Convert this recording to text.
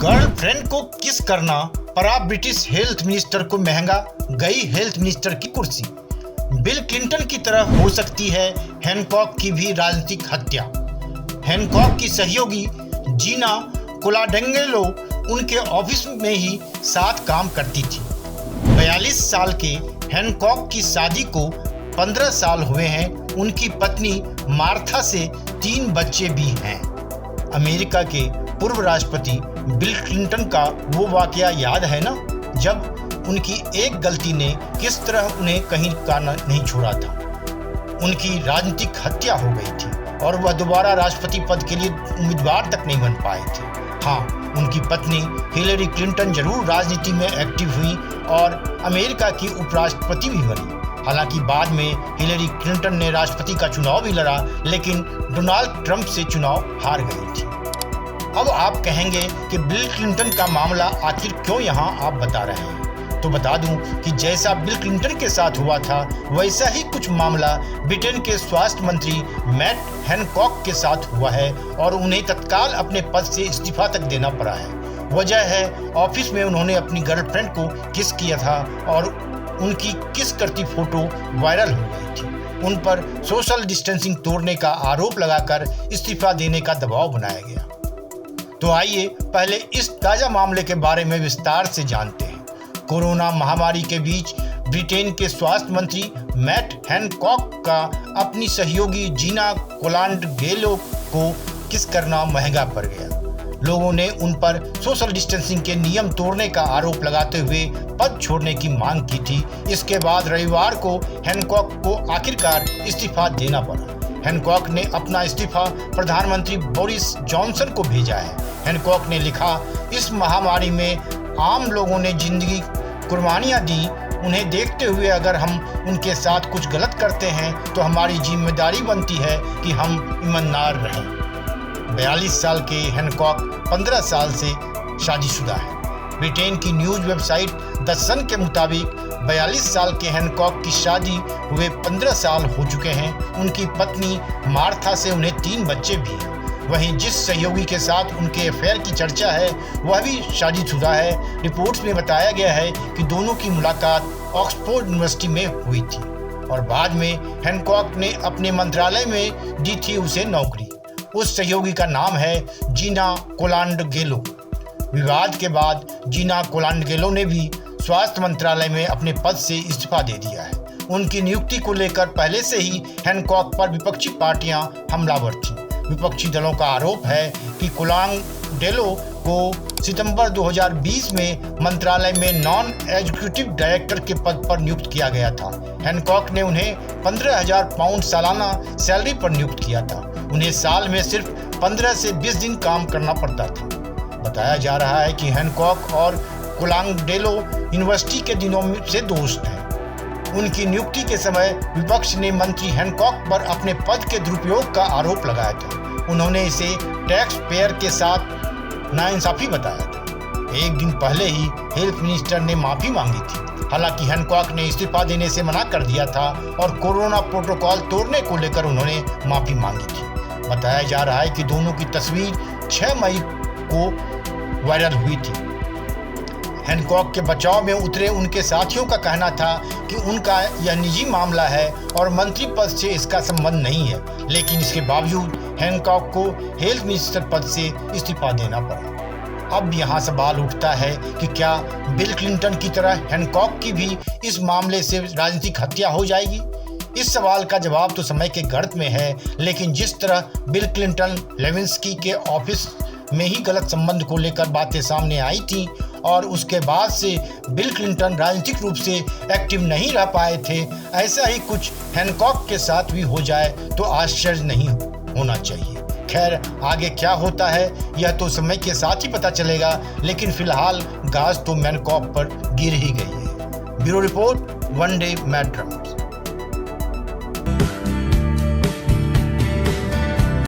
Girlfriend को किस करना पड़ा ब्रिटिश हेल्थ मिनिस्टर को महंगा, गई हेल्थ मिनिस्टर की कुर्सी। बिल क्लिंटन की तरह हो सकती है हैनकॉक की भी राजनीतिक हत्या। हैनकॉक की सहयोगी जीना कोलाडेंगलो उनके ऑफिस में ही साथ काम करती थी। 42 साल के हैनकॉक की शादी को 15 साल हुए हैं। उनकी पत्नी मार्था से 3 बच्चे भी हैं। अमेरिका के पूर्व राष्ट्रपति बिल क्लिंटन का वो वाकया याद है ना, जब उनकी एक गलती ने किस तरह उन्हें कहीं का नहीं छोड़ा था। उनकी राजनीतिक हत्या हो गई थी और वह दोबारा राष्ट्रपति पद के लिए उम्मीदवार तक नहीं बन पाए थे। हाँ, उनकी पत्नी हिलेरी क्लिंटन जरूर राजनीति में एक्टिव हुई और अमेरिका की उपराष्ट्रपति भी बनी। हालांकि बाद में हिलेरी क्लिंटन ने राष्ट्रपति का चुनाव भी लड़ा, लेकिन डोनाल्ड ट्रंप से चुनाव हार गई थी। अब आप कहेंगे कि बिल क्लिंटन का मामला आखिर क्यों यहाँ आप बता रहे हैं, तो बता दूं कि जैसा बिल क्लिंटन के साथ हुआ था वैसा ही कुछ मामला ब्रिटेन के स्वास्थ्य मंत्री मैट हैनकॉक के साथ हुआ है और उन्हें तत्काल अपने पद से इस्तीफा तक देना पड़ा है। वजह है ऑफिस में उन्होंने अपनी गर्लफ्रेंड को किस किया था और उनकी किस करती फोटो वायरल हो गई थी। उन पर सोशल डिस्टेंसिंग तोड़ने का आरोप लगाकर इस्तीफा देने का दबाव बनाया गया। तो आइए पहले इस ताजा मामले के बारे में विस्तार से जानते हैं। कोरोना महामारी के बीच ब्रिटेन के स्वास्थ्य मंत्री मैट हैनकॉक का अपनी सहयोगी जीना कोलाडेंगलो को किस करना महंगा पड़ गया। लोगों ने उन पर सोशल डिस्टेंसिंग के नियम तोड़ने का आरोप लगाते हुए पद छोड़ने की मांग की थी। इसके बाद रविवार को हैनकॉक को आखिरकार इस्तीफा देना पड़ा। हैनकॉक ने अपना इस्तीफा प्रधानमंत्री बोरिस जॉनसन को भेजा है। हैनकॉक ने लिखा, इस महामारी में आम लोगों ने जिंदगी कुर्बानियां दी। उन्हें देखते हुए अगर हम उनके साथ कुछ गलत करते हैं तो हमारी जिम्मेदारी बनती है कि हम ईमानदार रहें। 42 साल के हैनकॉक 15 साल से शादीशुदा है। ब्रिटेन की न्यूज वेबसाइट द सन के मुताबिक 42 साल के हैनकॉक की शादी हुए 15 साल हो चुके हैं। उनकी पत्नी मार्था से उन्हें 3 बच्चे भी हैं। वहीं जिस सहयोगी के साथ उनके अफेयर की चर्चा है वह भी शादीशुदा है। रिपोर्ट्स में बताया गया है कि दोनों की मुलाकात ऑक्सफोर्ड यूनिवर्सिटी में हुई थी और बाद में हैनकॉक ने अपने मंत्रालय में दी थी उसे नौकरी। उस सहयोगी का नाम है जीना कोलाडेंगलो। विवाद के बाद जीना कोलाडेंगलो ने भी स्वास्थ्य मंत्रालय में अपने पद से इस्तीफा दे दिया है। उनकी नियुक्ति को लेकर पहले से ही हैनकॉक पर विपक्षी पार्टियां हमलावर थीं। विपक्षी दलों का आरोप है कि कोलाडेंगलो को सितंबर 2020 में मंत्रालय में नॉन एग्जीक्यूटिव डायरेक्टर के पद पर नियुक्त किया गया था। हैनकॉक ने उन्हें 15,000 पाउंड सालाना सैलरी पर नियुक्त किया था। उन्हें साल में सिर्फ 15 से 20 दिन काम करना पड़ता था। बताया जा रहा है कि हैनकॉक और कोलाडेंगलो यूनिवर्सिटी के दिनों से दोस्त हैं। उनकी नियुक्ति के समय विपक्ष ने मंत्री हैनकॉक पर अपने पद के दुरुपयोग का आरोप लगाया था। उन्होंने इसे टैक्स पेयर के साथ नाइंसाफी बताया था। एक दिन पहले ही हेल्थ मिनिस्टर ने माफी मांगी थी। हालांकि हैनकॉक ने इस्तीफा देने से मना कर दिया था और कोरोना प्रोटोकॉल तोड़ने को लेकर उन्होंने माफी मांगी थी। बताया जा रहा है कि दोनों की तस्वीर 6 मई को वायरल हुई थी। हैनकॉक के बचाव में उतरे उनके साथियों का कहना था कि उनका यह निजी मामला है और मंत्री पद से इसका संबंध नहीं है, लेकिन इसके बावजूद हैनकॉक को हेल्थ मिनिस्टर पद से इस्तीफा देना पड़ा। अब यहाँ सवाल उठता है कि क्या बिल क्लिंटन की तरह हैनकॉक की भी इस मामले से राजनीतिक हत्या हो जाएगी? इस सवाल का जवाब तो समय के गर्त में है, लेकिन जिस तरह बिल क्लिंटन लेविंस्की के ऑफिस में ही गलत संबंध को लेकर बातें सामने आई थी और उसके बाद से बिल क्लिंटन राजनीतिक रूप से एक्टिव नहीं रह पाए थे, ऐसा ही कुछ हैनकॉक के साथ भी हो जाए तो आश्चर्य नहीं होना चाहिए। खैर, आगे क्या होता है यह तो समय के साथ ही पता चलेगा, लेकिन फिलहाल गाज तो हैनकॉक पर गिर ही गई है। Bureau report, one day मैट्रम्स।